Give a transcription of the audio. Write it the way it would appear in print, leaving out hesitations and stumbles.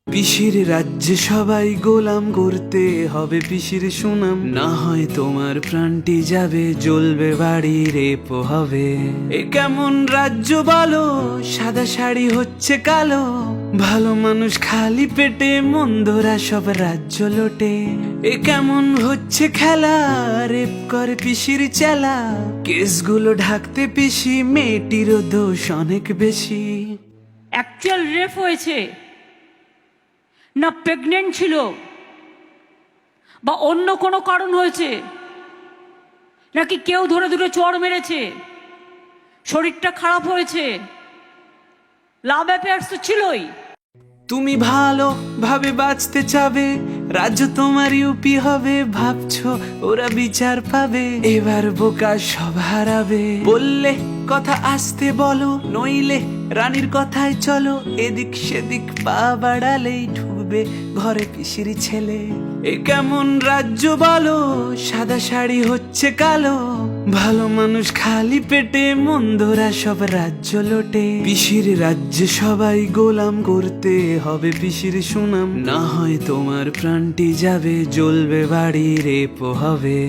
পিসির রাজ্যে সবাই গোলাম করতে হবে পিসির সুনাম, না হয় তোমার প্রাণটি যাবে, জ্বলবে বাড়ি রেপ হবে। এ কেমন রাজ্য বলো, সাদা শাড়ি হচ্ছে কালো, ভালো মানুষ খালি পেটে, মন্দরা সব রাজ্য লোটে। এ কেমন হচ্ছে খেলা, রেপ করে পিসির চেলা, কেসগুলো ঢাকতে পিসি, মেয়েটিরও দোষ অনেক বেশি। অ্যাকচুয়াল রেপ হয়েছে না প্রেগনেন্ট ছিল বা অন্য কোনো কারণ হয়েছে, নাকি কেউ ধরে ধরে চড় মেরেছে, শরীরটা খারাপ হয়েছে, লাভ অ্যাফেয়ার্স তো ছিলই। তুমি ভালো ভাবে বাঁচতে চাবে, রাজ্য তোমার ইউপি হবে, ভাবছো ওরা বিচার পাবে, এবার বোকা সব হারাবে। বললে কথা আসতে বলো, নইলে রানীর কথায় চলো, এদিক সেদিক পা বাড়ালেই ঢুকবে ঘরে পিসির ছেলে। এ কেমন রাজ্য বলো, সাদা শাড়ি হচ্ছে কালো, ভালো মানুষ খালি পেটে, মন্দরা সব রাজ্য লোটে। পিসির রাজ্যে সবাই গোলাম করতে হবে পিসির সুনাম, না হয় তোমার প্রাণটি যাবে, জ্বলবে বাড়ি রেপ হবে।